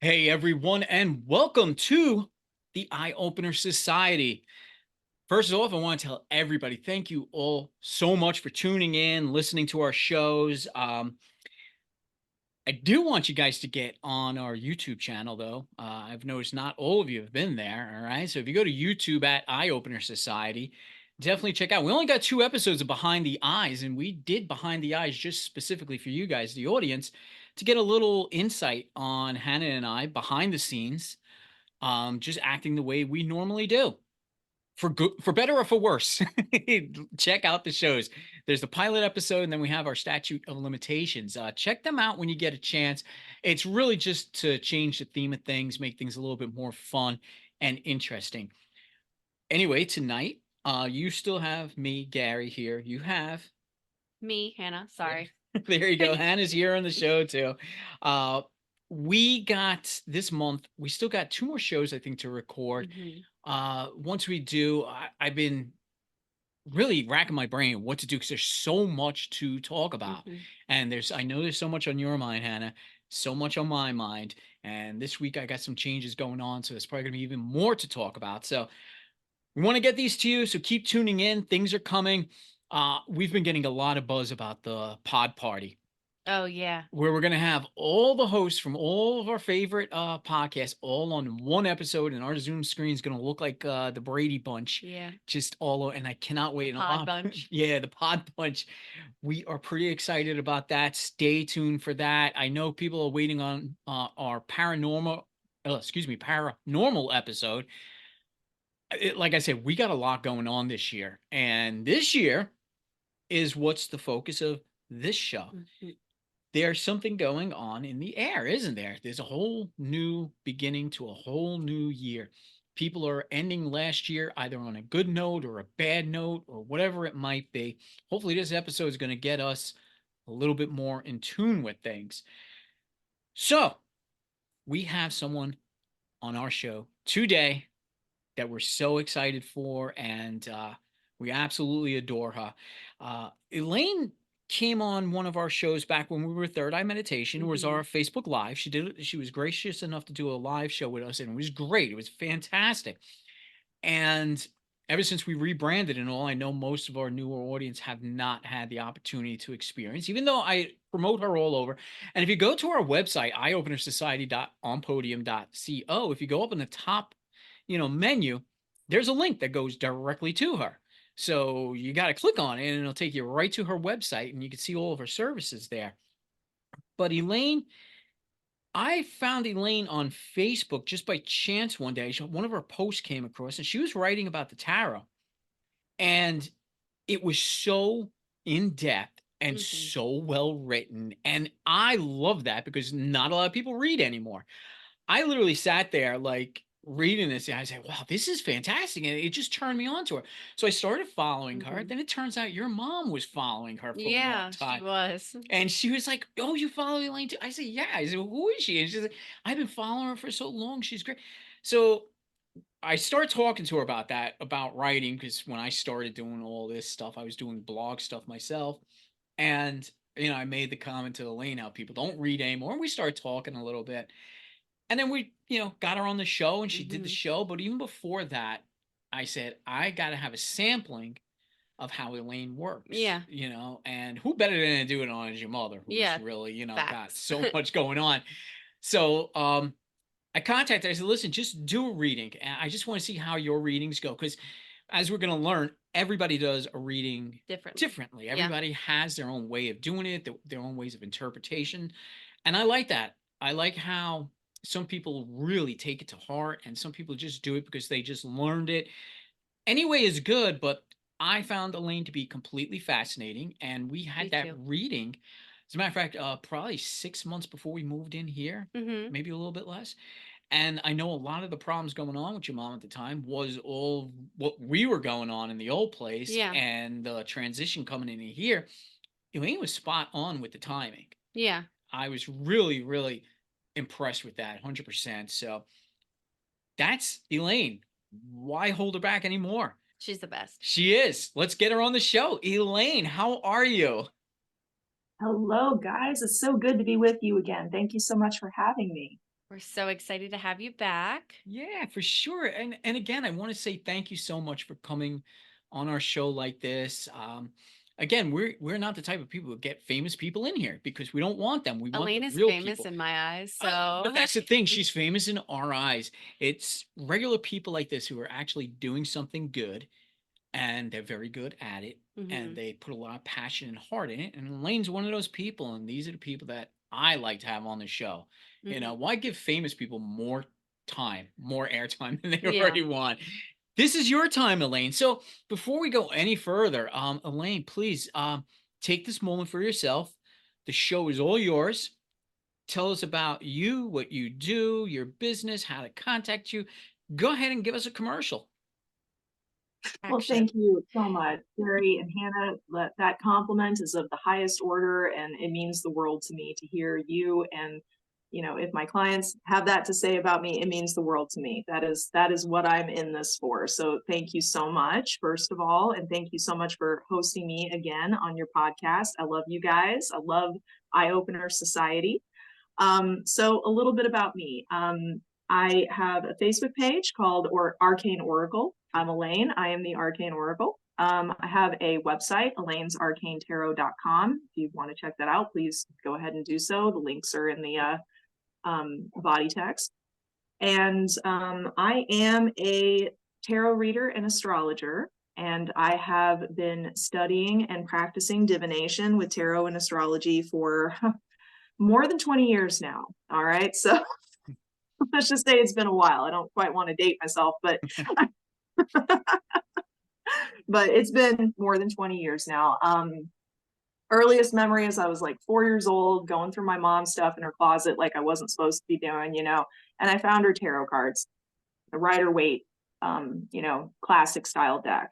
Hey everyone, and welcome to the Eye Opener Society. First off, I want to tell everybody thank you all so much for tuning in, listening to our shows. I do want you guys to get on our YouTube channel, though. I've noticed not all of you have been there. All right. So if you go to YouTube at Eye Opener Society, definitely check out. We only got 2 episodes of Behind the Eyes, and we did Behind the Eyes just specifically for you guys, the audience, to get a little insight on Hannah and I behind the scenes, just acting the way we normally do, for good, for better or for worse. Check out the shows. There's the pilot episode, and then we have our statute of limitations. Check them out when you get a chance. It's really just to change the theme of things, make things a little bit more fun and interesting. Anyway, tonight, you still have me, Gary, here. You have Me, Hannah, sorry. there you go. Hannah's here on the show too. Uh, we got this month. We still got 2 more shows, I think, to record. Mhm, Once we do, I've been really racking my brain what to do because there's so much to talk about, mhm. and I know there's so much on your mind, Hannah, so much on my mind, and this week I got some changes going on, so there's probably gonna be even more to talk about. So we want to get these to you, so keep tuning in. Things are coming. We've been getting a lot of buzz about the pod party, Oh, yeah. where we're going to have all the hosts from all of our favorite podcasts all on one episode, and our Zoom screen is going to look like the Brady Bunch, Yeah. just and I cannot The wait. And pod bunch. yeah, the Pod Bunch. We are pretty excited about that. Stay tuned for that. I know people are waiting on our paranormal episode. Like I said, we got a lot going on this year, and this year is what's the focus of this show. Mhm. There's something going on in the air, isn't there? There's a whole new beginning to a whole new year. People are ending last year either on a good note or a bad note or whatever it might be. Hopefully, this episode is going to get us a little bit more in tune with things. So, we have someone on our show today that we're so excited for, and we absolutely adore her. Elaine came on one of our shows back when we were Third Eye Meditation. It was our Mhm. Facebook Live. She was gracious enough to do a live show with us, and it was great. It was fantastic. And ever since we rebranded and all, I know most of our newer audience have not had the opportunity to experience, even though I promote her all over. And if you go to our website, eyeopenersociety.onpodium.co, if you go up in the top, menu, there's a link that goes directly to her. So you got to click on it and it'll take you right to her website and you can see all of her services there. But Elaine, I found Elaine on Facebook just by chance one day. One of her posts came across and she was writing about the tarot. And it was so in depth and Mhm. so well written. And I love that because not a lot of people read anymore. I literally sat there like reading this, and I said, wow, this is fantastic. And it just turned me on to her. So I started following her. Mhm. Then it turns out your mom was following her for a long Yeah, she time. was. And she was like, "Oh, you follow Elaine too?" I said, "Yeah." I said, "Who is she?" And she's like, "I've been following her for so long. She's great." So I started talking to her about that, about writing, because when I started doing all this stuff, I was doing blog stuff myself. And, I made the comment to Elaine how people don't read anymore. And we started talking a little bit. And then we, got her on the show and she did the Mhm. show. But even before that, I said, I got to have a sampling of how Elaine works, Yeah. and who better than to do it on as your mother, who's Yeah, really, got facts. so much going on. So, I contacted her. I said, listen, just do a reading. And I just want to see how your readings go. Because as we're going to learn, everybody does a reading Differently. differently. Yeah. Everybody has their own way of doing it, their own ways of interpretation. And I like that. I like how some people really take it to heart and some people just do it because they just learned it. Any way is good, but I found Elaine to be completely fascinating. And we Me had that too. reading. As a matter of fact, probably 6 months before we moved in here, Mhm. maybe a little bit less. And I know a lot of the problems going on with your mom at the time was all what we were going on in the old place Yeah. and the transition coming in here. Elaine was spot on with the timing. Yeah. I was really, really impressed with that 100%. So that's Elaine. Why hold her back anymore? She's the best. She is. Let's get her on the show. Elaine, how are you? Hello, guys. It's so good to be with you again. Thank you so much for having me. We're so excited to have you back. Yeah, for sure. And again, I want to say thank you so much for coming on our show like this. Again, we're not the type of people who get famous people in here because we don't want them. We want the Elaine is real famous people. in my eyes, But so that's the thing. She's famous in our eyes. It's regular people like this who are actually doing something good and they're very good at it and Mhm. they put a lot of passion and heart in it. And Elaine's one of those people, and these are the people that I like to have on the show. Mhm. Why give famous people more time, more airtime than they Yeah. already want? This is your time, Elaine. So before we go any further, Elaine, please take this moment for yourself. The show is all yours. Tell us about you, what you do, your business, how to contact you. Go ahead and give us a commercial. Well, Action. thank you so much, Gary and Hannah. That compliment is of the highest order, and it means the world to me to hear you. And if my clients have that to say about me, it means the world to me. That is what I'm in this for. So thank you so much, first of all, and thank you so much for hosting me again on your podcast. I love you guys. I love Eye Opener Society. So a little bit about me. I have a Facebook page called Arcane Oracle. I'm Elaine. I am the Arcane Oracle. I have a website, elainesarcanetarot.com. If you want to check that out, please go ahead and do so. The links are in the body text. And I am a tarot reader and astrologer. And I have been studying and practicing divination with tarot and astrology for more than 20 years now. All right. So let's just say it's been a while. I don't quite want to date myself, but it's been more than 20 years now. Earliest memory is I was like 4 years old, going through my mom's stuff in her closet like I wasn't supposed to be doing, and I found her tarot cards, the Rider Waite, classic style deck.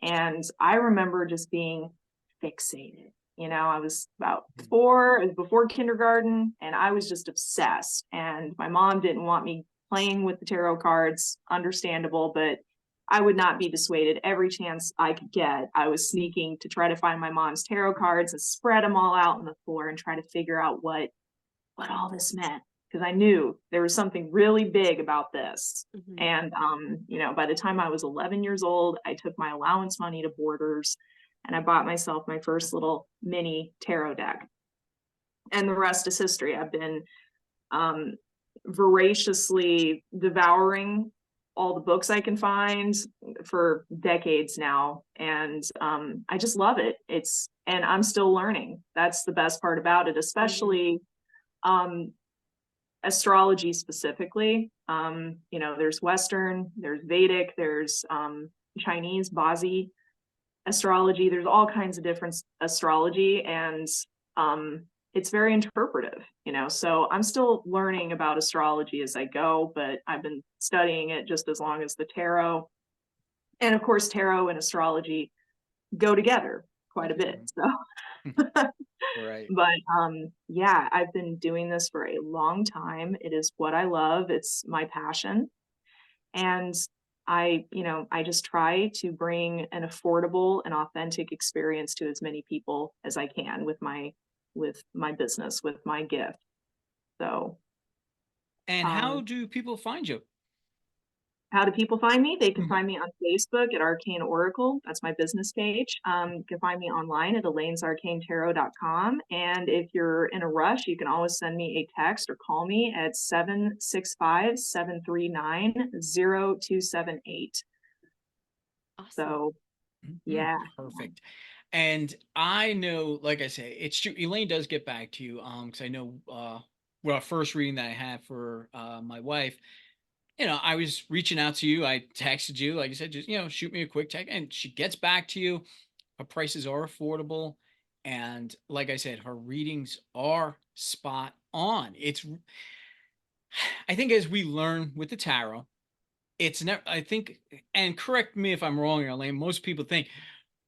And I remember just being fixated. I was about 4, it was before kindergarten, and I was just obsessed. And my mom didn't want me playing with the tarot cards, understandable, but I would not be dissuaded. Every chance I could get, I was sneaking to try to find my mom's tarot cards and spread them all out on the floor and try to figure out what all this meant, because I knew there was something really big about this. Mhm. And by the time I was 11 years old, I took my allowance money to Borders and I bought myself my first little mini tarot deck. And the rest is history. I've been um, voraciously devouring all the books I can find for decades now. And I just love it. And I'm still learning. That's the best part about it, Mhm. especially astrology specifically. There's Western, there's Vedic, there's Chinese, Bazi astrology. There's all kinds of different astrology, and it's very interpretive, So I'm still learning about astrology as I go, but I've been studying it just as long as the tarot. And of course, tarot and astrology go together quite a bit. Mhm. So Right. but yeah, I've been doing this for a long time. It is what I love. It's my passion. And I just try to bring an affordable and authentic experience to as many people as I can with my business, with my gift. So, And how um, do people find you? how do people find me? They can Mhm. find me on Facebook at Arcane Oracle. That's my business page. You can find me online at elainesarcanetarot.com. And if you're in a rush, you can always send me a text or call me at 765-739-0278. Awesome. So, Mhm. yeah. Perfect. And I know, like I say, it's true. Elaine does get back to you. Because I know, well, our first reading that I had for my wife, I was reaching out to you. I texted you, like I said, just shoot me a quick text, and she gets back to you. Her prices are affordable, and like I said, her readings are spot on. I think as we learn with the tarot, it's never. I think, and correct me if I'm wrong, Elaine. Most people think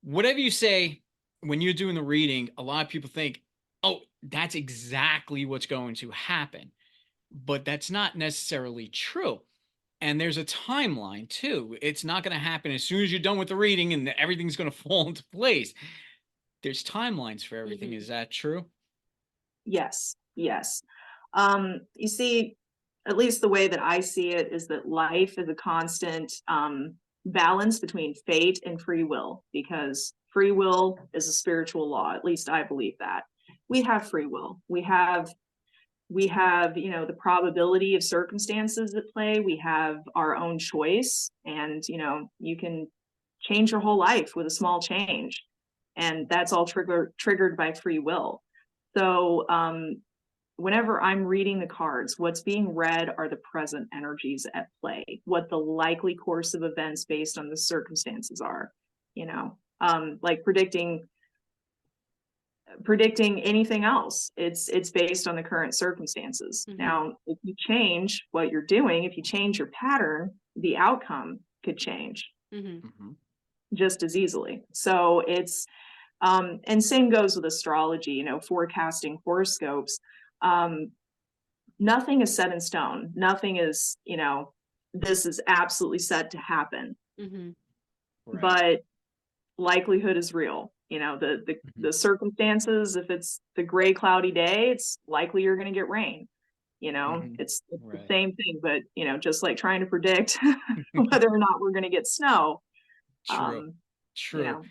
whatever you say when you're doing the reading, a lot of people think, oh, that's exactly what's going to happen. But that's not necessarily true. And there's a timeline too. It's not going to happen as soon as you're done with the reading and everything's going to fall into place. There's timelines for everything. Mhm. Is that true? Yes. Yes. You see, at least the way that I see it, is that life is a constant balance between fate and free will, because free will is a spiritual law. At least I believe that. We have free will. We have, you know, the probability of circumstances at play. We have our own choice, and, you know, you can change your whole life with a small change, and that's all triggered by free will. So whenever I'm reading the cards, what's being read are the present energies at play, what the likely course of events based on the circumstances are, you know, like predicting anything else. It's based on the current circumstances. Mhm. Now, if you change what you're doing, if you change your pattern, the outcome could change Mhm. Mhm. just as easily. So it's and same goes with astrology, you know, forecasting horoscopes. Nothing is set in stone. Nothing is, you know, this is absolutely set to happen. Mhm. Right. But likelihood is real. You know, the circumstances, if it's the gray, cloudy day, it's likely you're going to get rain. You know, Mhm. it's the Right. same thing, but, you know, just like trying to predict whether or not we're going to get snow. True. You True. know,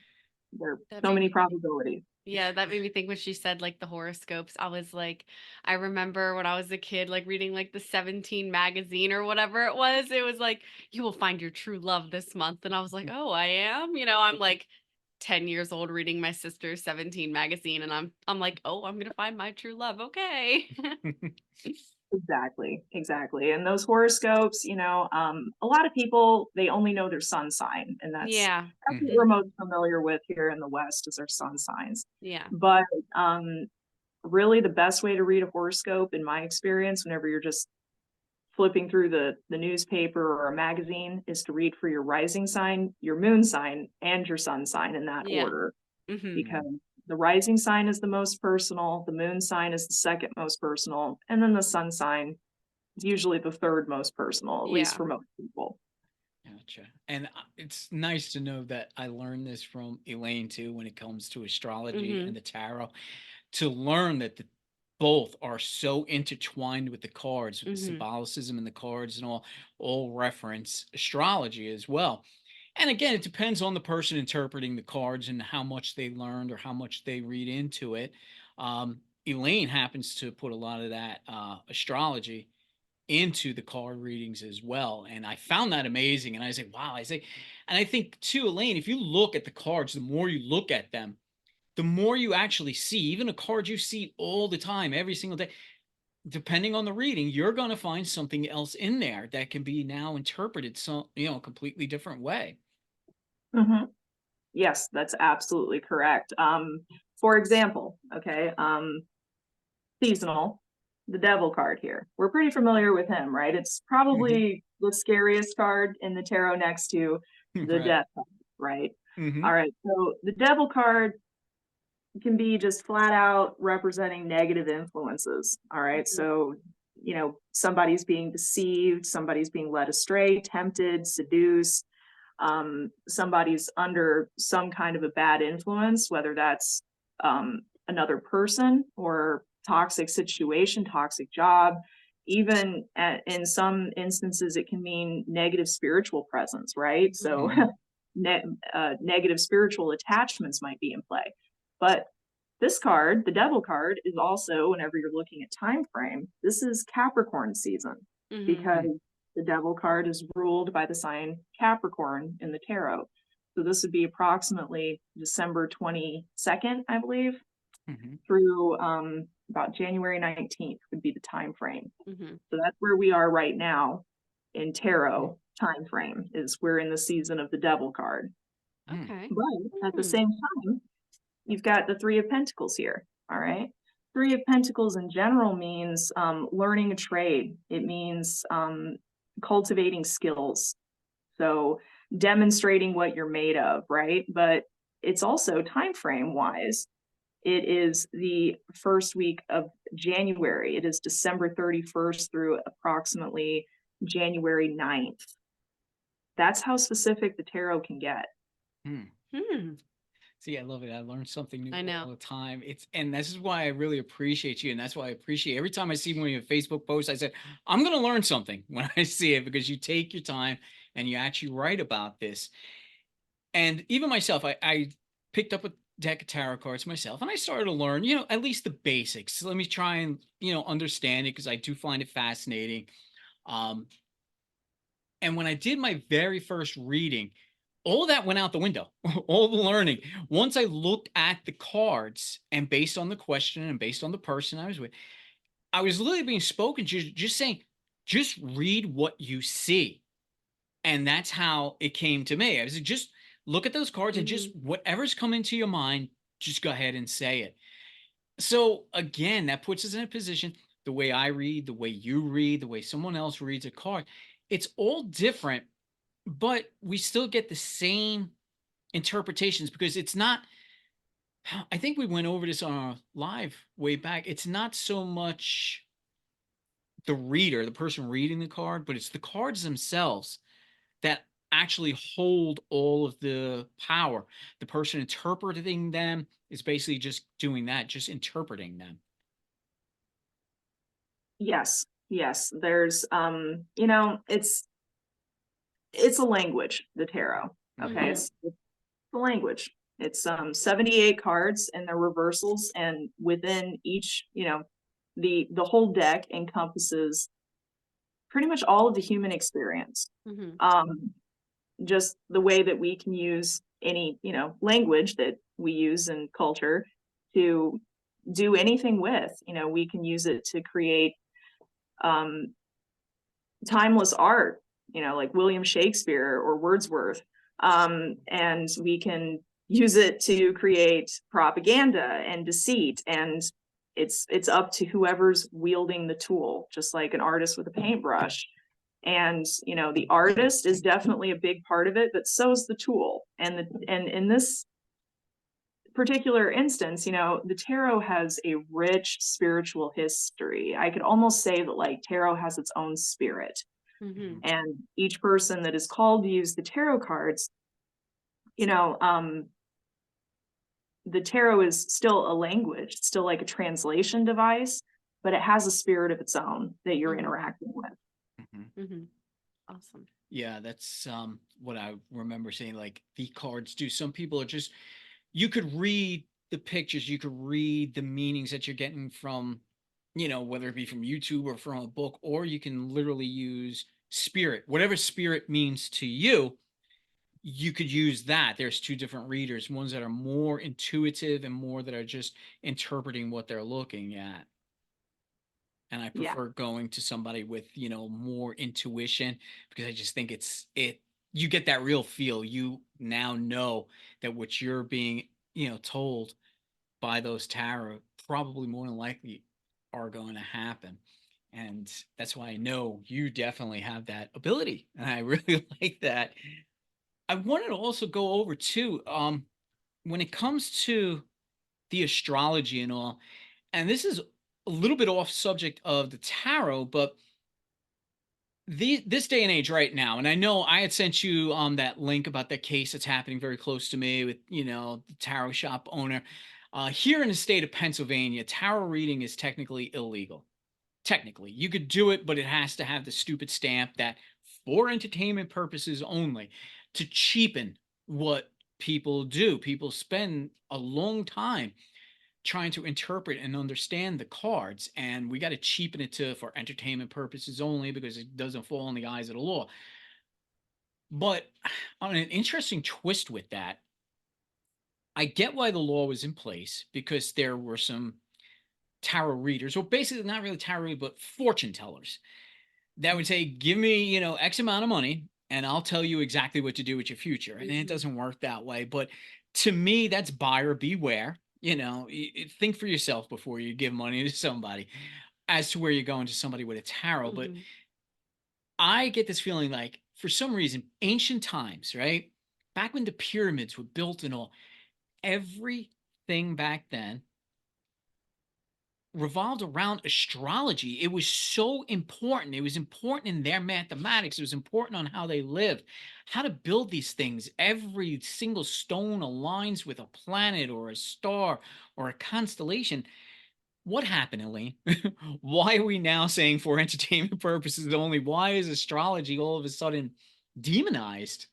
there are That so made many me think. probabilities. Yeah, that made me think when she said like the horoscopes. I was like, I remember when I was a kid, like reading like the 17 magazine or whatever it was. It was like, you will find your true love this month. And I was like, oh, I am. You know, I'm like 10 years old reading my sister's 17 magazine, and I'm like, oh, I'm gonna find my true love. Okay. Exactly. And those horoscopes, you know, a lot of people, they only know their sun sign, and Yeah. that's what Mhm. we're Mhm. most familiar with here in the West, is our sun signs. Yeah. But really, the best way to read a horoscope, in my experience, whenever you're just flipping through the newspaper or a magazine, is to read for your rising sign, your moon sign, and your sun sign in that Yeah. order, Mhm. because the rising sign is the most personal, the moon sign is the second most personal, and then the sun sign is usually the third most personal, at least Yeah. for most people. Gotcha. And it's nice to know that I learned this from Elaine too when it comes to astrology and Mhm. the tarot, to learn that both are so intertwined with the cards, with the Mhm. symbolicism in the cards and all reference astrology as well. And again, it depends on the person interpreting the cards and how much they learned or how much they read into it. Elaine happens to put a lot of that astrology into the card readings as well. And I found that amazing. And I say, wow, and I think too, Elaine, if you look at the cards, the more you look at them, the more you actually see, even a card you see all the time, every single day, depending on the reading, you're going to find something else in there that can be now interpreted a completely different way. Mhm. Yes, that's absolutely correct. For example, okay, seasonal, the devil card here. We're pretty familiar with him, right? It's Mhm. probably the scariest card in the tarot next to the Right. death card, right? Hmm. All right, so the devil card can be just flat out representing negative influences. All right, Mhm. so, you know, somebody's being deceived, somebody's being led astray, tempted, seduced, somebody's under some kind of a bad influence, whether that's another person or toxic situation, toxic job. Even in some instances, it can mean negative spiritual presence, right? So Mhm. Hmm. negative spiritual attachments might be in play. But this card, the devil card, is also, whenever you're looking at time frame, this is Capricorn season, Mhm. because the devil card is ruled by the sign Capricorn in the tarot. So this would be approximately December 22nd, I believe, Hmm. through about January 19th would be the time frame. Mhm. So that's where we are right now in tarot time frame, is we're in the season of the devil card. Okay. But at the Mm. same time, you've got the Three of Pentacles here. All right. Three of Pentacles in general means learning a trade. It means cultivating skills. So demonstrating what you're made of, right? But it's also time frame wise. It is the first week of January. It is December 31st through approximately January 9th. That's how specific the tarot can get. Hmm. Hmm. See, I love it. I learn something new I know. all the time. And this is why I really appreciate you. And that's why I appreciate every time I see one of your Facebook posts, I said, I'm going to learn something when I see it, because you take your time and you actually write about this. And even myself, I picked up a deck of tarot cards myself, and I started to learn, at least the basics. So let me try and, understand it, because I do find it fascinating. Um, and when I did my very first reading, all that went out the window, all the learning. Once I looked at the cards, and based on the question and based on the person I was with, I was literally being spoken to, just saying, just read what you see. And that's how it came to me. I was like, just look at those cards and just whatever's come into your mind, just go ahead and say it. So again, that puts us in a position, the way I read, the way you read, the way someone else reads a card, it's all different, but we still get the same interpretations, because it's not, I think we went over this on our live way back. It's not so much the reader, the person reading the card, but it's the cards themselves that actually hold all of the power. The person interpreting them is basically just doing that, just interpreting them. Yes, yes. There's it's a language, the tarot. Okay, it's a language. It's 78 cards and they're reversals, and within each, the whole deck encompasses pretty much all of the human experience. Just the way that we can use any, language that we use in culture to do anything with. We can use it to create timeless art, like William Shakespeare or Wordsworth. And we can use it to create propaganda and deceit. And it's up to whoever's wielding the tool, just like an artist with a paintbrush. And the artist is definitely a big part of it, but so is the tool. And in this particular instance, the tarot has a rich spiritual history. I could almost say that like tarot has its own spirit. And each person that is called to use the tarot cards, the tarot is still a language, still like a translation device, but it has a spirit of its own that you're interacting with. Awesome. Yeah, that's what I remember saying, like the cards do. Some people are just, you could read the pictures, you could read the meanings that you're getting from, whether it be from YouTube or from a book, or you can literally use spirit, whatever spirit means to you, you could use that. There's two different readers, ones that are more intuitive and more that are just interpreting what they're looking at. And I prefer going to somebody with, more intuition, because I just think you get that real feel. You now know that what you're being, told by those tarot probably more than likely are going to happen. And that's why I know you definitely have that ability. And I really like that. I wanted to also go over too, when it comes to the astrology and all, and this is a little bit off subject of the tarot, but this day and age right now, and I know I had sent you that link about that case that's happening very close to me with, the tarot shop owner. Here in the state of Pennsylvania, tarot reading is technically illegal. Technically, you could do it, but it has to have the stupid stamp that for entertainment purposes only, to cheapen what people do. People spend a long time trying to interpret and understand the cards, and we got to cheapen it to for entertainment purposes only, because it doesn't fall in the eyes of the law. But on an interesting twist with that, I get why the law was in place, because there were some tarot readers, or basically not really tarot readers, but fortune tellers, that would say, give me, X amount of money and I'll tell you exactly what to do with your future. And it doesn't work that way. But to me, that's buyer beware. Think for yourself before you give money to somebody, as to where you're going to somebody with a tarot. But I get this feeling like, for some reason, ancient times, right? Back when the pyramids were built and all, everything back then revolved around astrology. It was so important. It was important in their mathematics. It was important on how they lived, how to build these things. Every single stone aligns with a planet or a star or a constellation. What happened, Elaine? Why are we now saying for entertainment purposes only? Why is astrology all of a sudden demonized?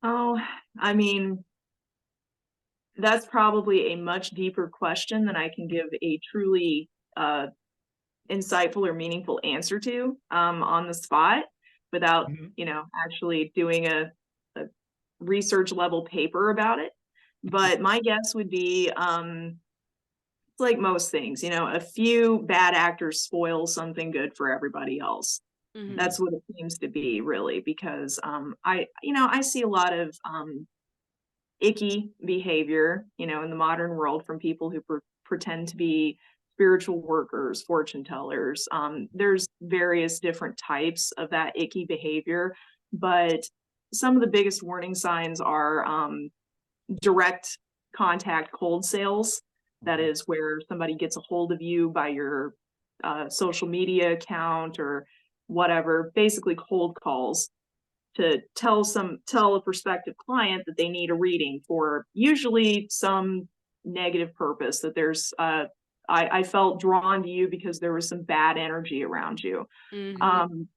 Oh, I mean, that's probably a much deeper question than I can give a truly insightful or meaningful answer to on the spot without, Mhm. actually doing a research level paper about it. But my guess would be it's like most things, a few bad actors spoil something good for everybody else. Mm-hmm. That's what it seems to be, really, because I see a lot of icky behavior, in the modern world from people who pretend to be spiritual workers, fortune tellers. There's various different types of that icky behavior, but some of the biggest warning signs are direct contact cold sales. That Mhm. is where somebody gets a hold of you by your social media account or whatever, basically cold calls to tell a prospective client that they need a reading for usually some negative purpose, that there's I felt drawn to you because there was some bad energy around you. Mm-hmm. um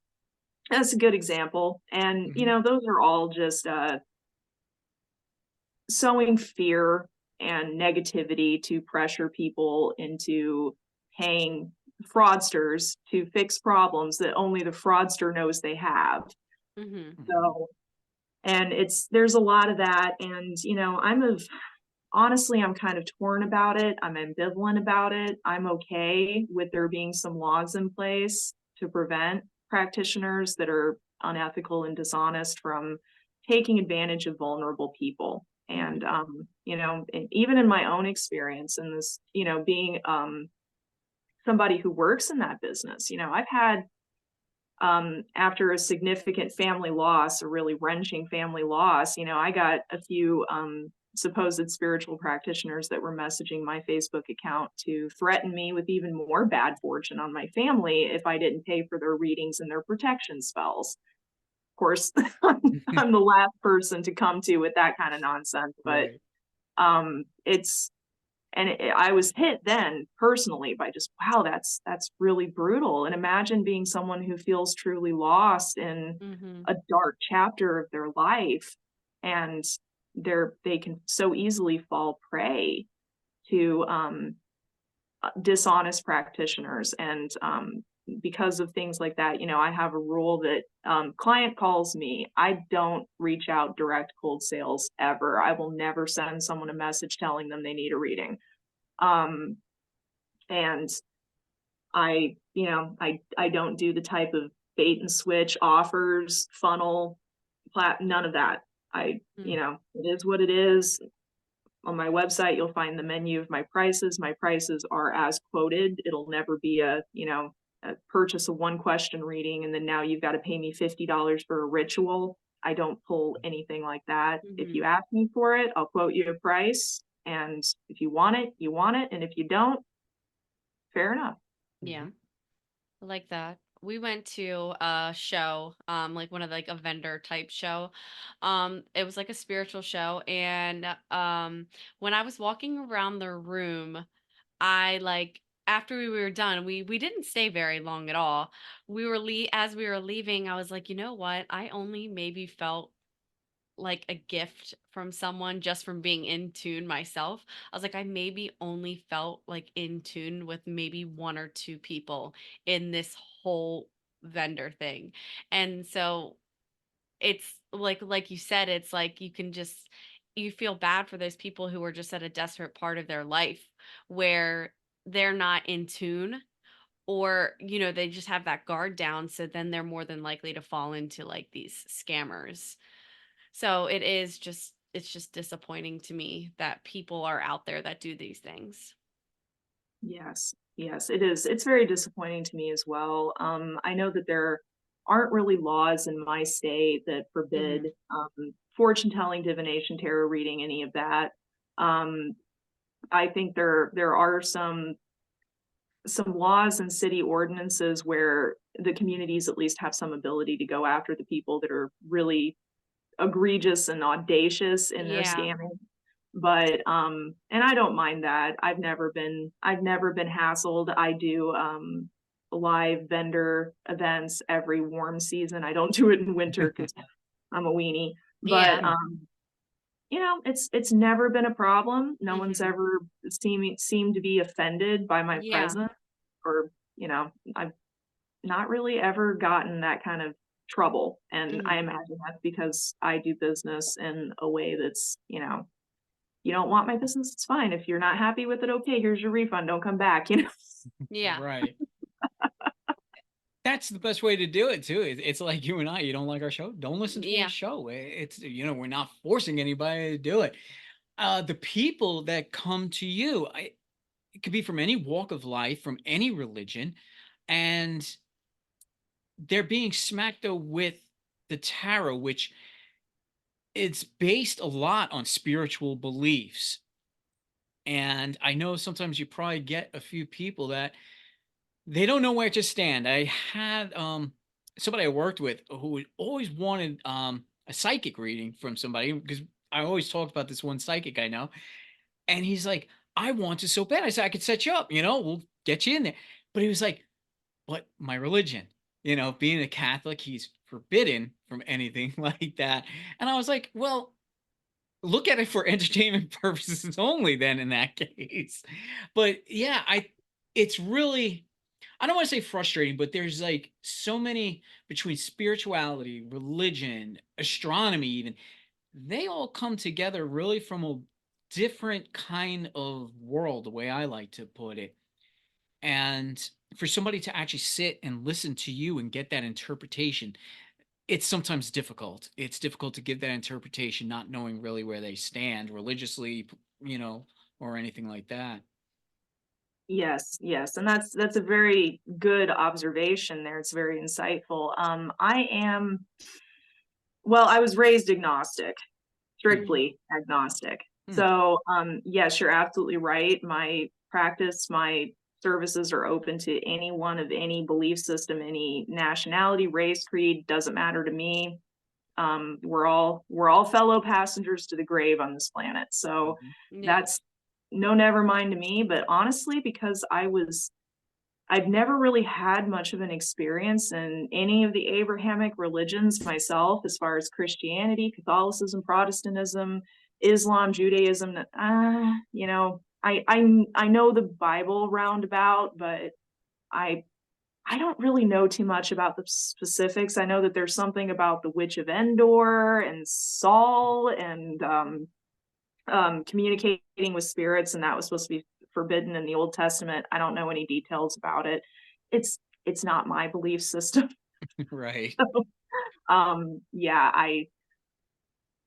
that's a good example, and Mhm. those are all just sowing fear and negativity to pressure people into paying fraudsters to fix problems that only the fraudster knows they have. Mm-hmm. Mhm. So, and there's a lot of that, and honestly, I'm kind of torn about it. I'm ambivalent about it. I'm okay with there being some laws in place to prevent practitioners that are unethical and dishonest from taking advantage of vulnerable people. Mm-hmm. And even in my own experience in this, being somebody who works in that business, I've had after a significant family loss, a really wrenching family loss, I got a few supposed spiritual practitioners that were messaging my Facebook account to threaten me with even more bad fortune on my family if I didn't pay for their readings and their protection spells. Of course, I'm the last person to come to with that kind of nonsense, but Right. it's and I was hit then personally by just, wow, that's really brutal. And imagine being someone who feels truly lost in Mm-hmm. a dark chapter of their life, and they can so easily fall prey to dishonest practitioners. And because of things like that, I have a rule that client calls me, I don't reach out direct cold sales ever. I will never send someone a message telling them they need a reading. um, and I don't do the type of bait and switch offers, funnel, none of that. It is what it is. On my website, you'll find the menu of my prices. My prices are as quoted. It'll never be a purchase a one question reading and then now you've got to pay me $50 for a ritual. I don't pull anything like that. If Mm-hmm. you ask me for it, I'll quote you a price. And if you want it, you want it. And if you don't, fair enough. Yeah. Mhm. I like that. We went to a show, like one of like a vendor type show. It was like a spiritual show, and when I was walking around the room, I like after we were done, we didn't stay very long at all. As we were leaving, I was like, you know what? I only maybe felt like a gift from someone just from being in tune myself. I was like, I maybe only felt like in tune with maybe one or two people in this whole vendor thing. And so it's like you said, it's like you feel bad for those people who are just at a desperate part of their life where they're not in tune, or they just have that guard down, so then they're more than likely to fall into like these scammers. So it's just disappointing to me that people are out there that do these things. Yes, yes, it is. It's very disappointing to me as well. I know that there aren't really laws in my state that forbid Mhm. fortune telling, divination, tarot reading, any of that. Um, I think there are some laws and city ordinances where the communities at least have some ability to go after the people that are really egregious and audacious in their Yeah. scamming. But and I don't mind that. I've never been hassled. I do live vendor events every warm season. I don't do it in winter because I'm a weenie. But Yeah. you know, it's never been a problem. No one's Mhm. ever seemed to be offended by my Yeah. presence, or you know, I've not really ever gotten that kind of trouble. And I Mhm. imagine that's because I do business in a way that's, you know, you don't want my business, it's fine. If you're not happy with it, okay, here's your refund. Don't come back, you know? Yeah. Right. That's the best way to do it too. It's like you and I. You don't like our show? Don't listen to our Yeah. show. It's we're not forcing anybody to do it. The people that come to you, it could be from any walk of life, from any religion, and they're being smacked with the tarot, which it's based a lot on spiritual beliefs. And I know sometimes you probably get a few people that they don't know where to stand. I had somebody I worked with who always wanted a psychic reading from somebody because I always talked about this one psychic I know. And he's like, I want to so bad. I said, I could set you up, we'll get you in there. But he was like, but my religion, being a Catholic, he's forbidden from anything like that. And I was like, well, look at it for entertainment purposes only then in that case. But yeah, it's really, I don't want to say frustrating, but there's like so many between spirituality, religion, astronomy, even they all come together really from a different kind of world, the way I like to put it. And for somebody to actually sit and listen to you and get that interpretation, it's sometimes difficult. It's difficult to give that interpretation, not knowing really where they stand religiously, or anything like that. Yes, yes. And that's a very good observation there. It's very insightful. Well, I was raised agnostic, Mhm. strictly agnostic. Hmm. So, yes, you're absolutely right. My practice, my services are open to anyone of any belief system, any nationality, race, creed, doesn't matter to me. We're all fellow passengers to the grave on this planet. So Mhm. Yeah. that's no never mind to me. But honestly, because I've never really had much of an experience in any of the Abrahamic religions myself, as far as Christianity, Catholicism, Protestantism, Islam, Judaism. You know, I know the Bible roundabout, but I I don't really know too much about the specifics. I know that there's something about the Witch of Endor and Saul and communicating with spirits, and that was supposed to be forbidden in the Old Testament. I don't know any details about it. It's it's not my belief system. Right. Yeah,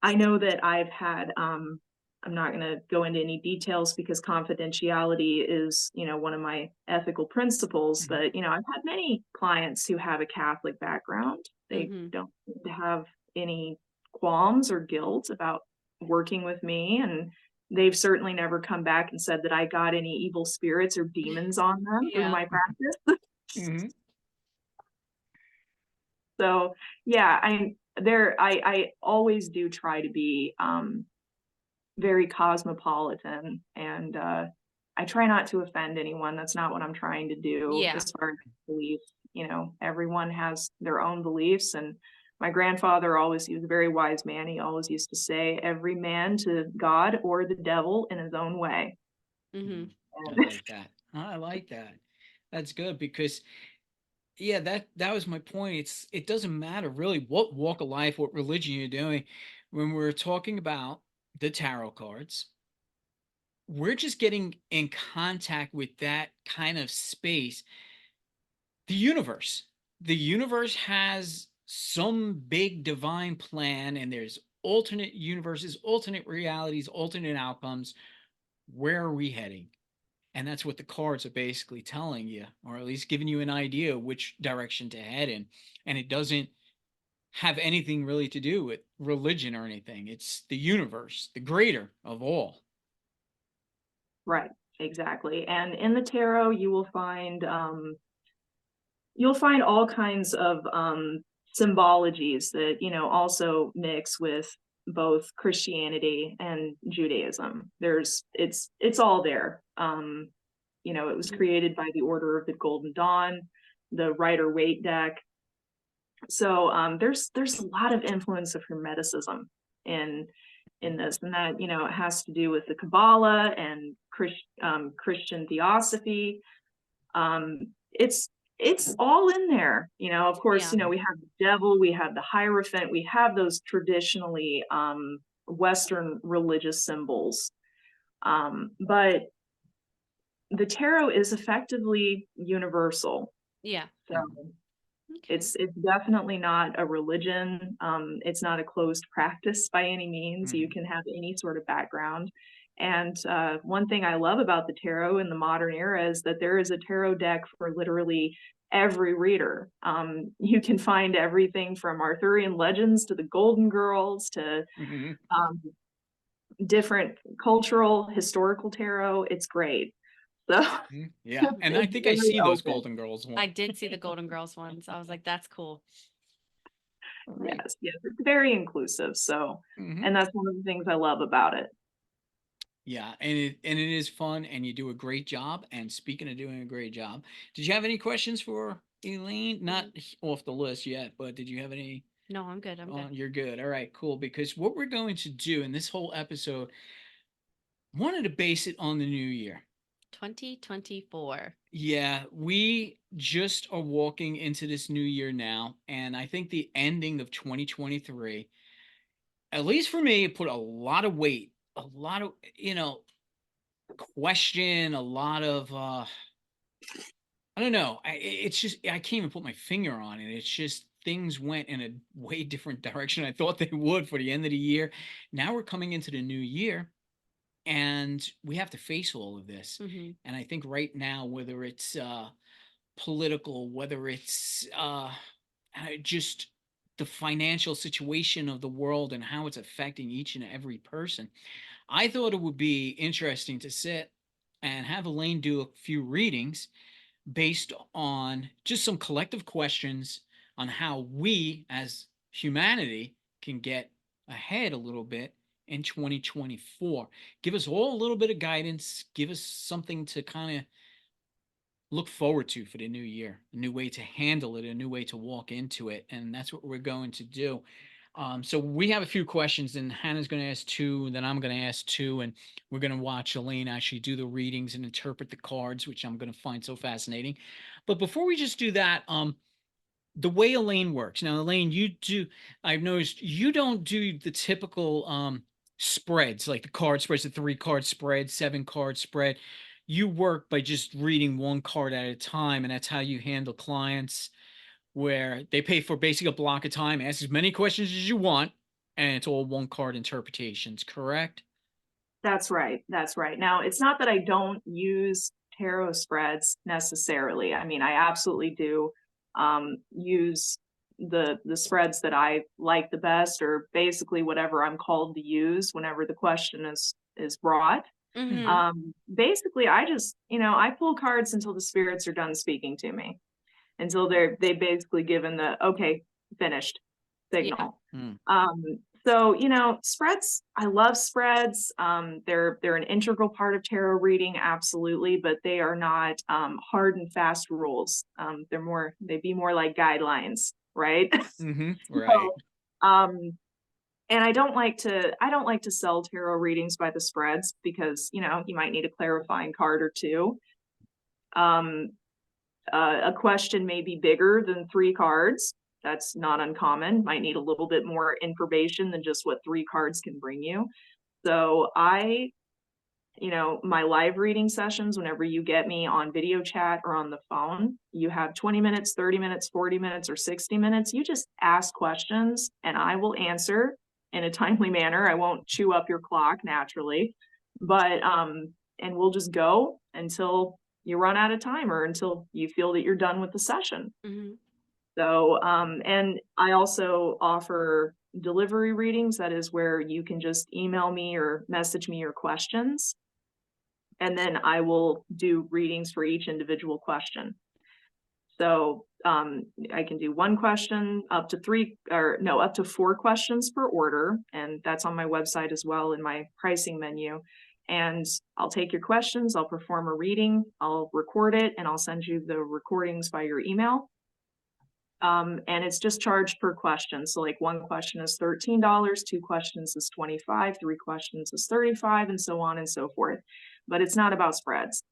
I know that I've had I'm not going to go into any details because confidentiality is, you know, one of my ethical principles, Mhm. but you know, I've had many clients who have a Catholic background. They Mhm. don't seem to have any qualms or guilt about working with me, and they've certainly never come back and said that I got any evil spirits or demons on them through Yeah. my practice. Mhm. So, yeah, I always do try to be very cosmopolitan, and I try not to offend anyone. That's not what I'm trying to do Yeah. as far as belief. You know, everyone has their own beliefs, and my grandfather always, he was a very wise man. He always used to say, every man to God or the devil in his own way. Mhm. Mhm. I And like that. I like that. That's good because yeah, that was my point. It doesn't matter really what walk of life, what religion you're doing. When we're talking about the tarot cards, we're just getting in contact with that kind of space. The universe. The universe has some big divine plan, and there's alternate universes, alternate realities, alternate outcomes. Where are we heading? And that's what the cards are basically telling you, or at least giving you an idea which direction to head in. And it doesn't have anything really to do with religion or anything. It's the universe, the greater of all. Right, exactly. And in the tarot, you'll find all kinds of symbologies that, also mix with both Christianity and Judaism. It's all there. It was Mhm. created by the Order of the Golden Dawn, the Rider Waite deck. So there's a lot of influence of Hermeticism in this, and that it has to do with the Kabbalah and Christian theosophy. It's all in there. Of course, Yeah. we have the devil, we have the Hierophant, we have those traditionally Western religious symbols. But the tarot is effectively universal. Yeah. So Okay. it's definitely not a religion. It's not a closed practice by any means. You Mhm. can have any sort of background. And one thing I love about the tarot in the modern era is that there is a tarot deck for literally every reader. You can find everything from Arthurian legends to the Golden Girls to Mhm. um, different cultural, historical tarot. It's great. So Mhm. Yeah, and I it's think I very see those open. Golden Girls I one. did see the Golden Girls ones. I was like, that's cool. All right. Yes, yes, it's very inclusive. So, Mhm. and that's one of the things I love about it. Yeah, and it is fun, and you do a great job. And speaking of doing a great job, did you have any questions for Elaine? Not Mm. off the list yet, but did you have any? No, I'm good. I'm good. You're good. All right, cool. Because what we're going to do in this whole episode, wanted to base it on the new year. 2024. Yeah, we just are walking into this new year now, and I think the ending of 2023, at least for me, it put a lot of weight, a lot of, question, a lot of I don't know. It's just I can't even put my finger on it. It's just things went in a way different direction I thought they would for the end of the year. Now we're coming into the new year, and we have to face all of this. Hmm. And I think right now, whether it's political, whether it's just the financial situation of the world and how it's affecting each and every person, I thought it would be interesting to sit and have Elaine do a few readings based on just some collective questions on how we as humanity can get ahead a little bit in 2024. Give us all a little bit of guidance, give us something to kind of look forward to for the new year, a new way to handle it, a new way to walk into it. And that's what we're going to do. So we have a few questions, and Hannah's going to ask two, and then I'm going to ask two, and we're going to watch Elaine actually do the readings and interpret the cards, which I'm going to find so fascinating. But before we just do that, the way Elaine works now, Elaine, I've noticed you don't do the typical spreads like the card spreads, the 3 card spread, 7 card spread. You work by just reading one card at a time, and that's how you handle clients where they pay for basically a block of time, ask as many questions as you want, and it's all one card interpretations, correct? That's right. That's right. Now, it's not that I don't use tarot spreads necessarily. I mean, I absolutely do use the spreads that I like the best, or basically whatever I'm called to use whenever the question is brought. Hmm. Hmm. Basically, I just I pull cards until the spirits are done speaking to me, until they basically given the okay, finished Yeah. signal. Hmm. Um, so spreads, I love spreads. They're an integral part of tarot reading, absolutely, but they are not hard and fast rules. They'd be more like guidelines, right? Hmm. Right. So, um, and I don't like to sell tarot readings by the spreads, because you might need a clarifying card or two. Um, a question may be bigger than 3 cards. That's not uncommon. Might need a little bit more information than just what 3 cards can bring you. So my live reading sessions, whenever you get me on video chat or on the phone, you have 20 minutes, 30 minutes, 40 minutes, or 60 minutes. You just ask questions and I will answer in a timely manner. I won't chew up your clock naturally, but and we'll just go until you run out of time, or until you feel that you're done with the session. Hmm. So, and I also offer delivery readings. That is where you can just email me or message me your questions. And then I will do readings for each individual question. So I can do one question up to up to 4 questions per order. And that's on my website as well in my pricing menu. And I'll take your questions, I'll perform a reading, I'll record it, and I'll send you the recordings by your email. And it's just charged per question. So like one question is $13, 2 questions is $25, 3 questions is $35, and so on and so forth. But it's not about spreads.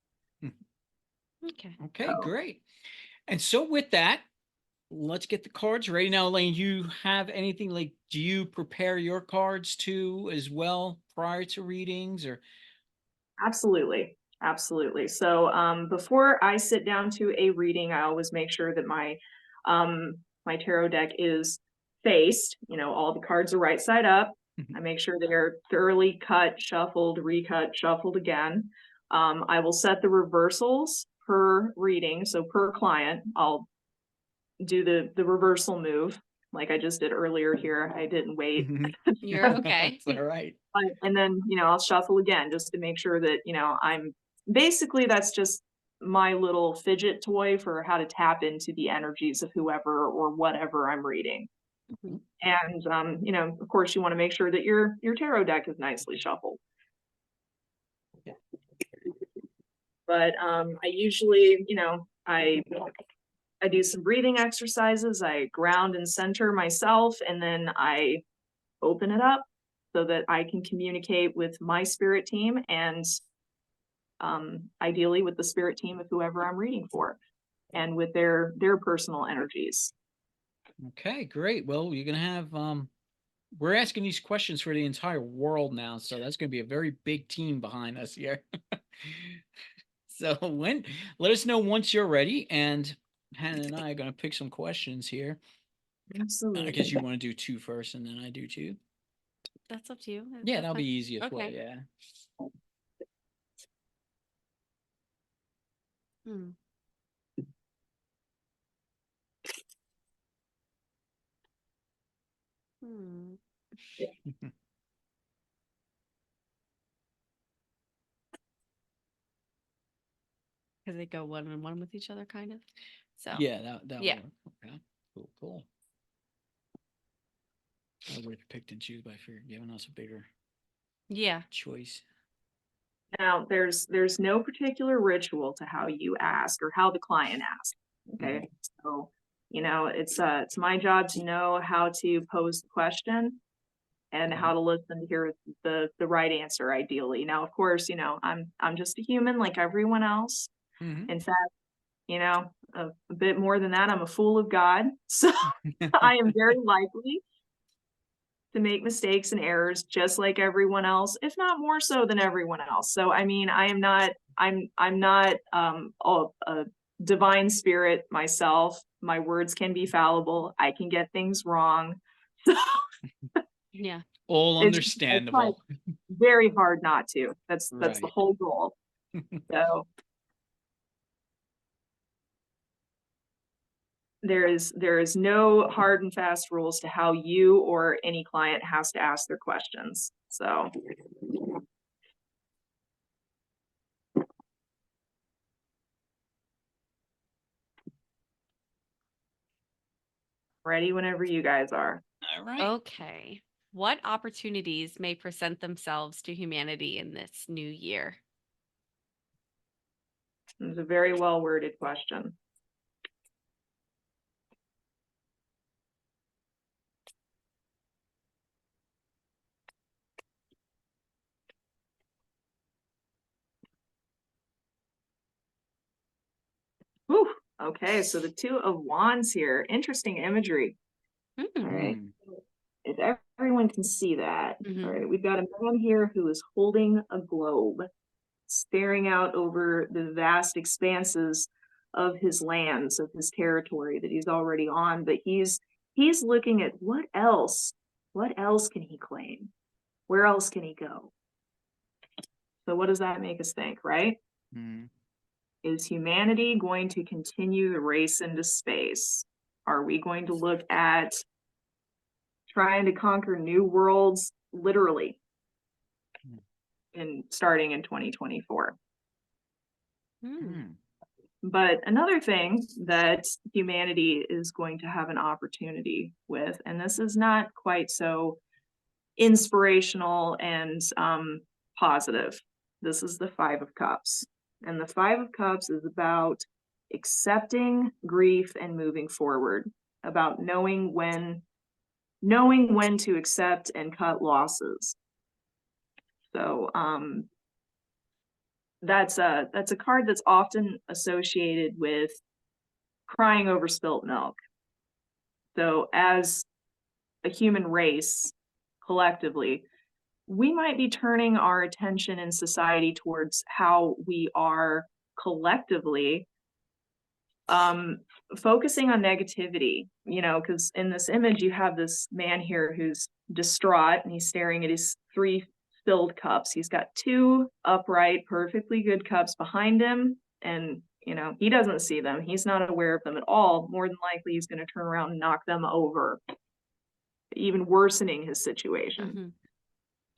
Okay. Okay, great. And so with that, let's get the cards ready. Now, Elaine, you have anything like, do you prepare your cards too as well prior to readings or? Absolutely. Absolutely. So before I sit down to a reading, I always make sure that my my tarot deck is faced, all the cards are right side up. I make sure they're thoroughly cut, shuffled, recut, shuffled again. I will set the reversals per reading. So per client, I'll do the reversal move like I just did earlier here. I didn't wait. You're okay. That's all right. And then, I'll shuffle again just to make sure that, I'm basically that's just my little fidget toy for how to tap into the energies of whoever or whatever I'm reading. Mhm. And of course you want to make sure that your tarot deck is nicely shuffled. But I usually, I do some breathing exercises, I ground and center myself, and then I open it up so that I can communicate with my spirit team and ideally with the spirit team of whoever I'm reading for and with their personal energies. Okay, great. Well, you're going to have, we're asking these questions for the entire world now. So that's going to be a very big team behind us here. So let us know once you're ready, and Hannah and I are going to pick some questions here. Absolutely. I guess you want to do 2 first and then I do 2. That's up to you. Yeah, That's that'll fine. be easy as well. Okay. Yeah. Hmm. Hmm. Because they go one on one with each other, kind of. So Yeah, that yeah. would work. Okay. Cool. I would have picked and choose, but I figured giving us a bigger Yeah. choice. Now, there's no particular ritual to how you ask or how the client asks. Okay, so it's my job to know how to pose the question and how to listen to hear the right answer. Ideally, now of course, I'm just a human like everyone else. Mm-hmm. In fact, a bit more than that, I'm a fool of God, so I am very likely to make mistakes and errors just like everyone else, if not more so than everyone else. So I mean, I'm not a divine spirit myself. My words can be fallible. I can get things wrong. So Yeah. All it's understandable. very hard not to. That's the Right. whole goal. So there is no hard and fast rules to how you or any client has to ask their questions. So ready whenever you guys are. All right. Okay. What opportunities may present themselves to humanity in this new year? It's a very well worded question. Whew. Okay, so the 2 of Wands here. Interesting imagery. All right. If everyone can see that. All right, we've got a man here who is holding a globe, staring out over the vast expanses of his lands, of his territory that he's already on, but he's looking at what else can he claim? Where else can he go? So what does that make us think, right? Is humanity going to continue the race into space? Are we going to look at trying to conquer new worlds literally starting in 2024? Hmm. But another thing that humanity is going to have an opportunity with, and this is not quite so inspirational and positive. This is the Five of Cups. And the Five of Cups is about accepting grief and moving forward, about knowing when to accept and cut losses. So that's a card that's often associated with crying over spilt milk. So as a human race, collectively, we might be turning our attention in society towards how we are collectively focusing on negativity, you know, because in this image you have this man here who's distraught and he's staring at his three filled cups. He's got two upright, perfectly good cups behind him, and you know, he doesn't see them. He's not aware of them at all. More than likely, he's going to turn around and knock them over, even worsening his situation.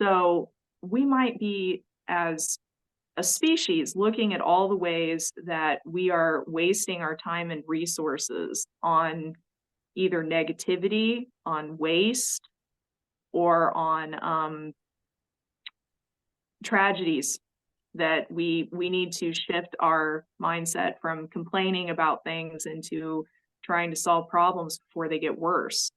So we might be, as a species, looking at all the ways that we are wasting our time and resources on either negativity, on waste, or on tragedies, that we need to shift our mindset from complaining about things into trying to solve problems before they get worse.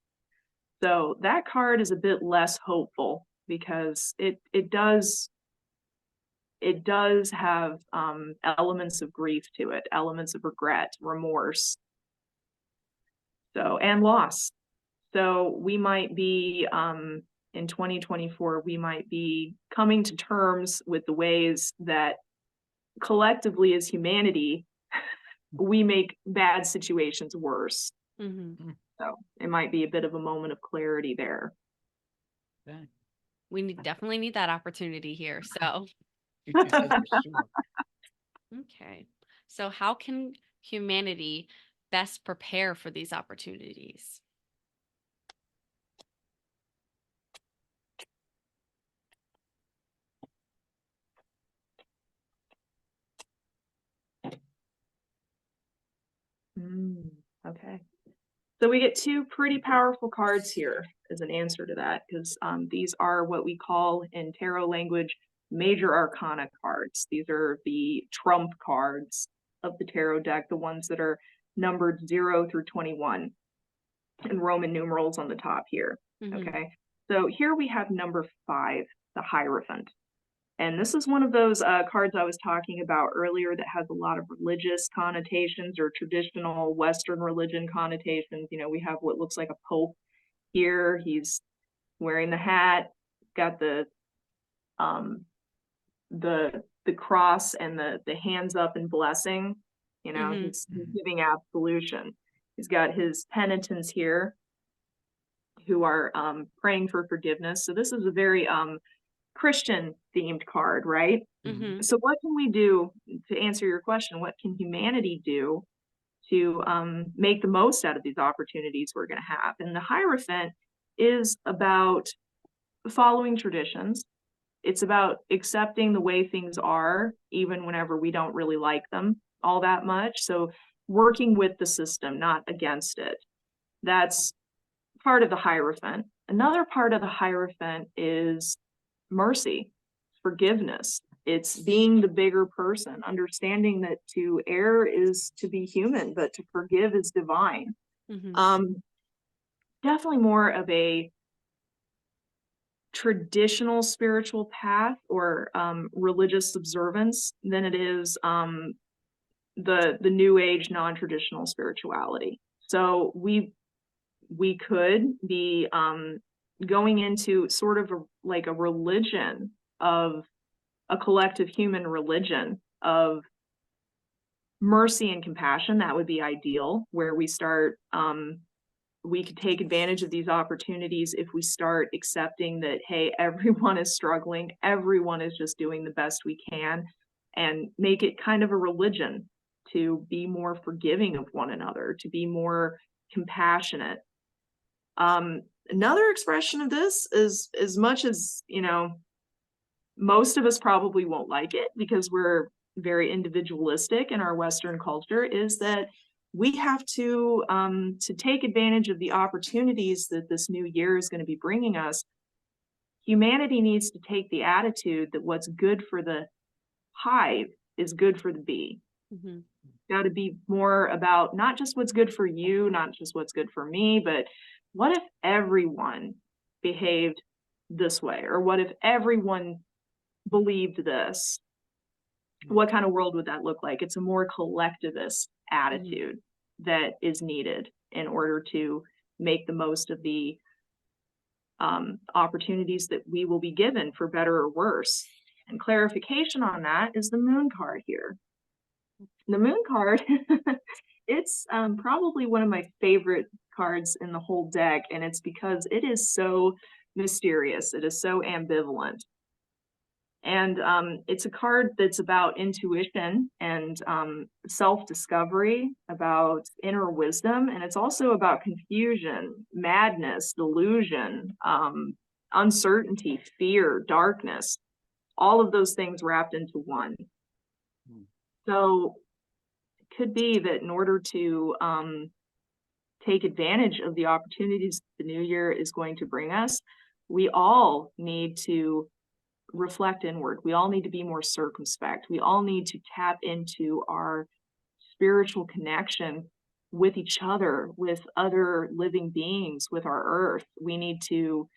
So that card is a bit less hopeful because it does have elements of grief to it, elements of regret, remorse, so, and loss. So we might be in 2024, we might be coming to terms with the ways that collectively as humanity we make bad situations worse. So it might be a bit of a moment of clarity there. Okay. We definitely need that opportunity here. So, That's for sure. okay. So how can humanity best prepare for these opportunities? Okay. So we get two pretty powerful cards here as an answer to that, because these are what we call in tarot language major arcana cards. These are the trump cards of the tarot deck, the ones that are numbered 0 through 21 and Roman numerals on the top here. Okay. So here we have number 5, the Hierophant. And this is one of those cards I was talking about earlier that has a lot of religious connotations or traditional Western religion connotations. You know, we have what looks like a pope here. He's wearing the hat, got the cross and the hands up in blessing. You know, he's giving absolution. He's got his penitents here who are praying for forgiveness. So this is a very Christian themed card, right? So what can we do to answer your question? What can humanity do to make the most out of these opportunities we're going to have? And the Hierophant is about following traditions. It's about accepting the way things are, even whenever we don't really like them all that much. So working with the system, not against it. That's part of the Hierophant. Another part of the Hierophant is mercy, forgiveness. It's being the bigger person, understanding that to err is to be human, but to forgive is divine. Definitely more of a traditional spiritual path or religious observance than it is the new age non-traditional spirituality. So we could be going into sort of like a religion of a collective human religion of mercy and compassion. That would be ideal, where we start we could take advantage of these opportunities if we start accepting that, hey, everyone is struggling, everyone is just doing the best we can, and make it kind of a religion to be more forgiving of one another, to be more compassionate. Another expression of this is, as much as, you know, most of us probably won't like it because we're very individualistic in our Western culture, is that we have to take advantage of the opportunities that this new year is going to be bringing us. Humanity needs to take the attitude that what's good for the hive is good for the bee. Mhm. Got to be more about not just what's good for you, not just what's good for me, but what if everyone behaved this way? Or what if everyone believed this? What kind of world would that look like? It's a more collectivist attitude that is needed in order to make the most of the opportunities that we will be given, for better or worse. And clarification on that is the moon card here. The moon card, it's probably one of my favorite cards in the whole deck, and it's because it is so mysterious. It is so ambivalent. And it's a card that's about intuition and self-discovery, about inner wisdom, and it's also about confusion, madness, delusion, uncertainty, fear, darkness, all of those things wrapped into one. So it could be that in order to take advantage of the opportunities the new year is going to bring us, we all need to reflect inward. We all need to be more circumspect. We all need to tap into our spiritual connection with each other, with other living beings, with our earth. We need to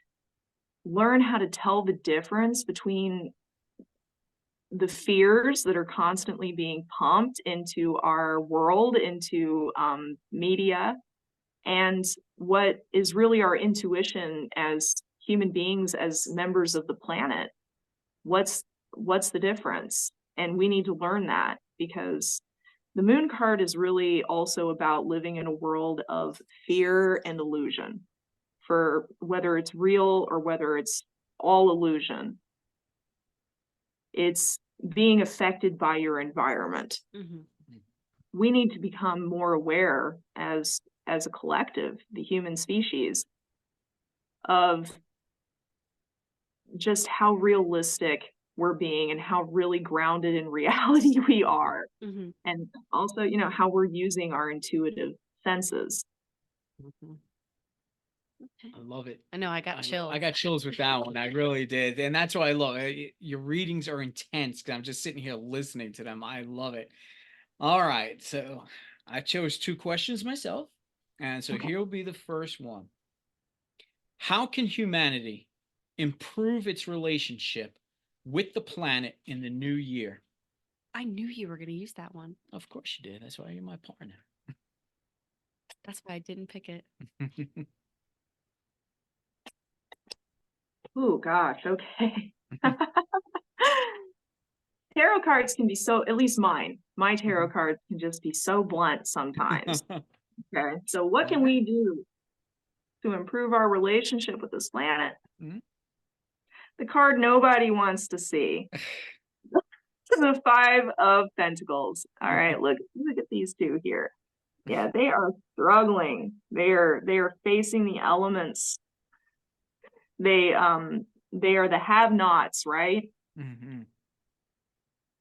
learn how to tell the difference between the fears that are constantly being pumped into our world, into media, and what is really our intuition as human beings, as members of the planet. What's the difference? And we need to learn that, because the moon card is really also about living in a world of fear and illusion, for whether it's real or whether it's all illusion. It's being affected by your environment. We need to become more aware as a collective, the human species, of just how realistic we're being and how really grounded in reality we are. And also, you know, how we're using our intuitive senses. I love it. I know, I got chills. I got chills with that one. I really did. And that's why I love it. Your readings are intense because I'm just sitting here listening to them. I love it. All right. So I chose 2 questions myself. And so here will be the first one. How can humanity improve its relationship with the planet in the new year? I knew you were going to use that one. Of course you did. That's why you're my partner. That's why I didn't pick it. Oh gosh, okay. Tarot cards can be so, at least my tarot cards can just be so blunt sometimes. Okay, so what can we do to improve our relationship with this planet? The card nobody wants to see. The 5 of Pentacles. All right, look at these two here. Yeah, they are struggling. They are facing the elements. They are the have-nots, right?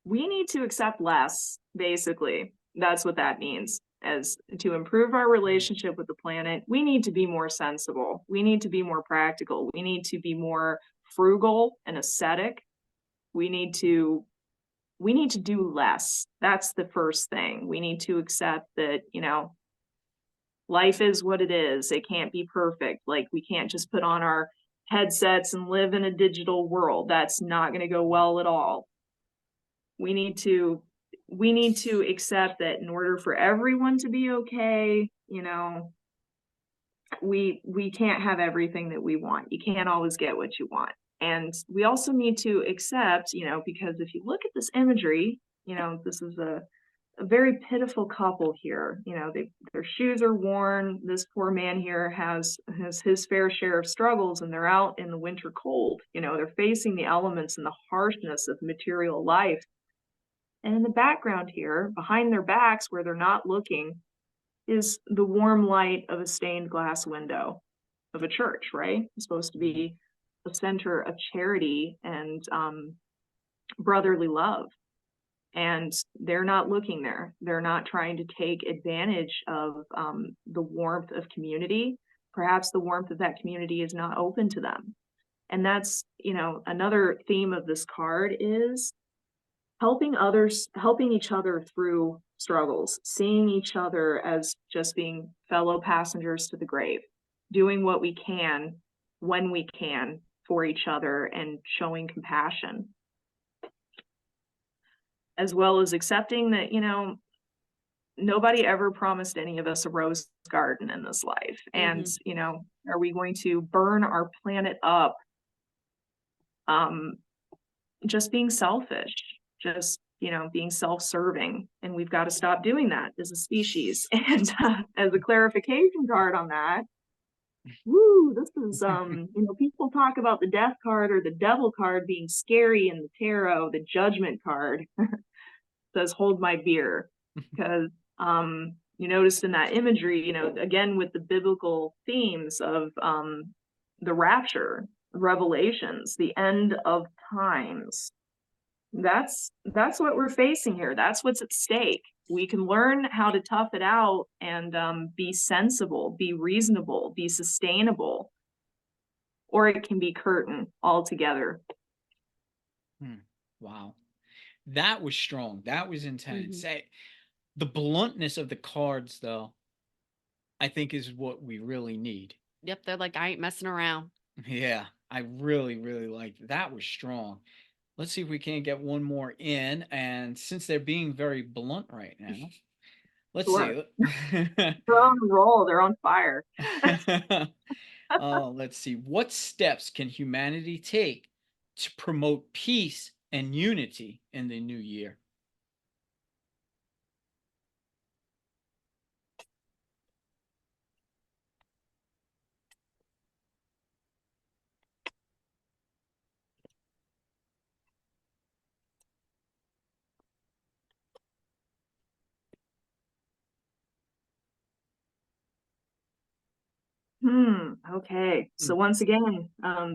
We need to accept less, basically. That's what that means. As to improve our relationship with the planet, we need to be more sensible. We need to be more practical. We need to be more frugal and ascetic. We need to do less. That's the first thing. We need to accept that, you know, life is what it is. It can't be perfect. Like, we can't just put on our headsets and live in a digital world. That's not going to go well at all. We need to accept that in order for everyone to be okay, you know, we can't have everything that we want. You can't always get what you want. And we also need to accept, you know, because if you look at this imagery, you know, this is a very pitiful couple here. You know, their shoes are worn. This poor man here has his fair share of struggles, and they're out in the winter cold. You know, they're facing the elements and the harshness of material life. And in the background here, behind their backs where they're not looking, is the warm light of a stained glass window of a church, right? It's supposed to be a center of charity and brotherly love. and they're not looking there. They're not trying to take advantage of the warmth of community. Perhaps the warmth of that community is not open to them. And that's, you know, another theme of this card is helping others, helping each other through struggles, seeing each other as just being fellow passengers to the grave, doing what we can when we can for each other and showing compassion, as well as accepting that, you know, nobody ever promised any of us a rose garden in this life. And, you know, are we going to burn our planet up just being selfish, just, you know, being self-serving? And we've got to stop doing that as a species. And as a clarification card on that, woo, this is, you know, people talk about the death card or the devil card being scary in the tarot. The judgment card says, hold my beer. Because you noticed in that imagery, you know, again, with the biblical themes of the rapture, revelations, the end of times. That's what we're facing here. That's what's at stake. We can learn how to tough it out and be sensible, be reasonable, be sustainable, or it can be curtain altogether. Wow. That was strong. That was intense. The bluntness of the cards, though, I think is what we really need. Yep, they're like, I ain't messing around. Yeah, I really, really liked it. That was strong. Let's see if we can't get one more in. And since they're being very blunt right now, let's see. They're on a roll. They're on fire. Let's see. What steps can humanity take to promote peace and unity in the new year? Okay. So once again,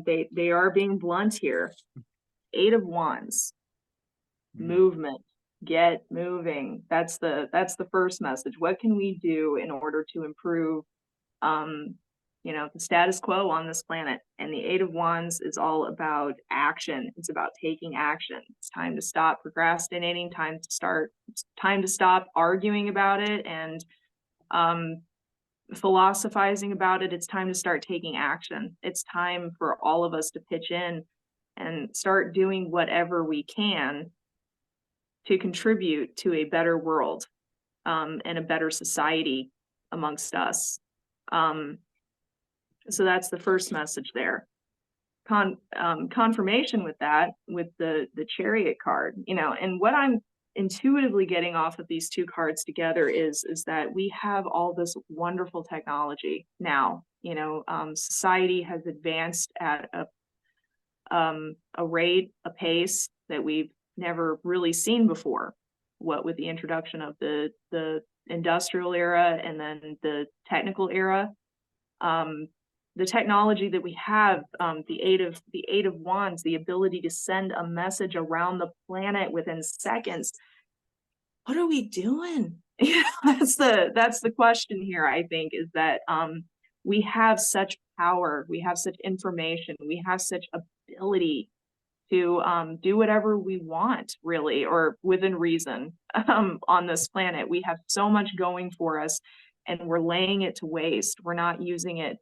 they are being blunt here. 8 of Wands. Movement. Get moving. That's the first message. What can we do in order to improve you know, the status quo on this planet? And the 8 of Wands is all about action. It's about taking action. It's time to stop procrastinating, time to stop arguing about it and philosophizing about it. It's time to start taking action. It's time for all of us to pitch in and start doing whatever we can to contribute to a better world and a better society amongst us. So that's the first message there. Confirmation with that, with the Chariot card, you know, and what I'm intuitively getting off of these two cards together is that we have all this wonderful technology now. You know, society has advanced at a rate, a pace that we've never really seen before. What with the introduction of the industrial era and then the technical era, the technology that we have, the eight of Wands, the ability to send a message around the planet within seconds. What are we doing? Yeah, that's the question here, I think, is that we have such power, we have such information, we have such ability to do whatever we want, really, or within reason on this planet. We have so much going for us, and we're laying it to waste. We're not using it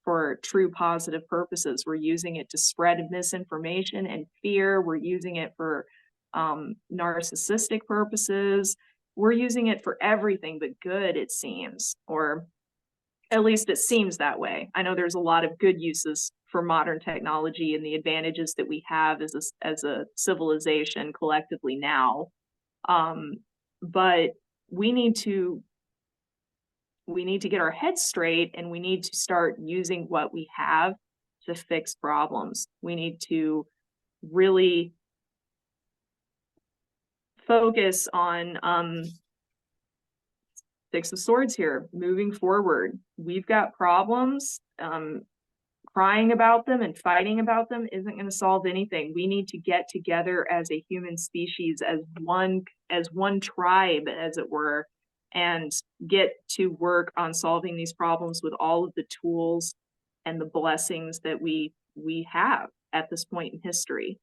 for true positive purposes. We're using it to spread misinformation and fear. We're using it for narcissistic purposes. We're using it for everything but good, it seems, or at least it seems that way. I know there's a lot of good uses for modern technology and the advantages that we have as a civilization collectively now. But we need to get our heads straight, and we need to start using what we have to fix problems. We need to really focus on Six of Swords here, moving forward. We've got problems. crying about them and fighting about them isn't going to solve anything. We need to get together as a human species, as one tribe, as it were, and get to work on solving these problems with all of the tools and the blessings that we have at this point in history.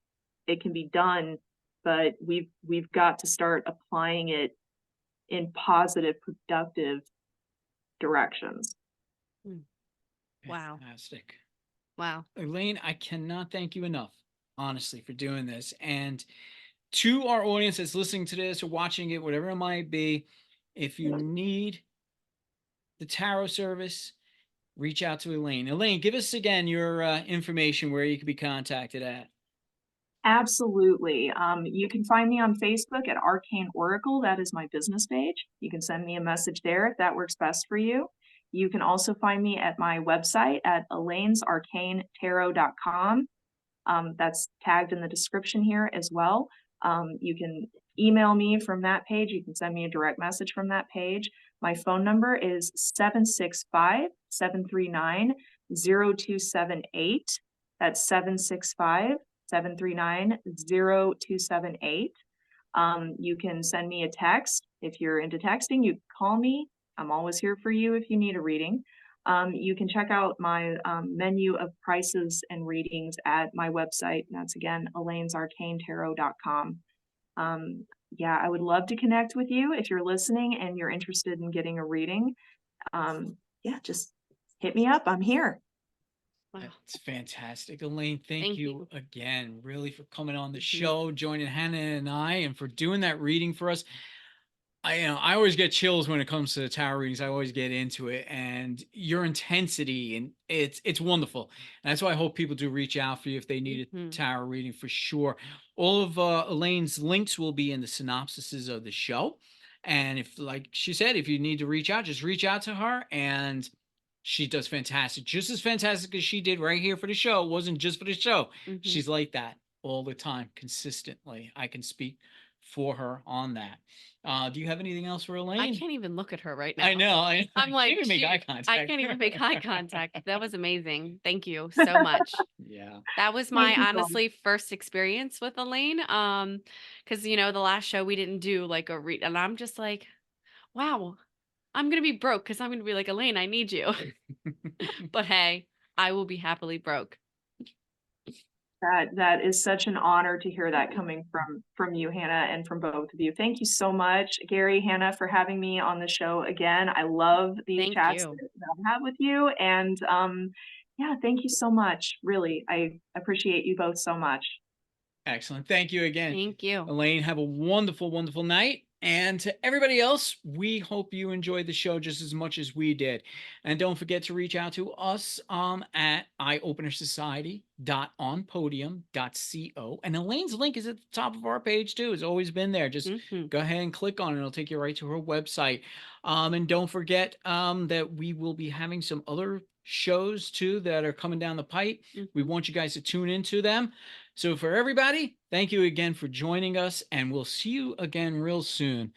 It can be done, but we've got to start applying it in positive, productive directions. Wow. Fantastic. Wow. Elaine, I cannot thank you enough, honestly, for doing this. And to our audience that's listening to this or watching it, whatever it might be, if you need the tarot service, reach out to Elaine. Elaine, give us again your information where you can be contacted at. Absolutely. You can find me on Facebook at Arcane Oracle. That is my business page. You can send me a message there if that works best for you. You can also find me at my website at elainesarcanetarot.com. That's tagged in the description here as well. You can email me from that page. You can send me a direct message from that page. My phone number is 765-739-0278. That's 765-739-0278. You can send me a text. If you're into texting, you can call me. I'm always here for you if you need a reading. You can check out my menu of prices and readings at my website. That's again, elainesarcanetarot.com. Yeah, I would love to connect with you if you're listening and you're interested in getting a reading. Yeah, just hit me up. I'm here. Wow. That's fantastic. Elaine, thank Thank you again, really, for coming on the Mhm. show, joining Hannah and I, and for doing that reading for us. I always get chills when it comes to the tarot readings. I always get into it, and your intensity, and it's wonderful. And that's why I hope people do reach out for you if they need a Mhm. tarot reading for sure. All of Elaine's links will be in the synopsises of the show. And if, like she said, if you need to reach out, just reach out to her, and she does fantastic, just as fantastic as she did right here for the show. It wasn't just for the show. Mhm. She's like that all the time, consistently. I can speak for her on that. Do you have anything else for I Elaine? can't even look at her right now. I know. I'm I can't like, even make eye shoot, contact. I can't even make eye contact. That was amazing. Thank you so much. Yeah. That was Thank my you so much. honestly first experience with Elaine. Because the last show we didn't do like a read, and I'm just like, wow, I'm gonna be broke because I'm gonna be like, Elaine, I need you. But hey, I will be happily broke. That is such an honor to hear that coming from you, Hannah, and from both of you. Thank you so much, Gary, Hannah, for having me on the show again. I love these Thank chats you. that I have with you, and yeah, thank you so much. Really, I appreciate you both so much. Excellent. Thank you again, Thank you. Elaine. Have a wonderful, wonderful night. And to everybody else, we hope you enjoyed the show just as much as we did. And don't forget to reach out to us at eyeopenersociety.onpodium.co. And Elaine's link is at the top of our page too. It's always been there. Just Mhm. go ahead and click on it. It'll take you right to her website. And don't forget that we will be having some other shows too that are coming down the pipe. We Mhm. want you guys to tune into them. So for everybody, thank you again for joining us, and we'll see you again real soon.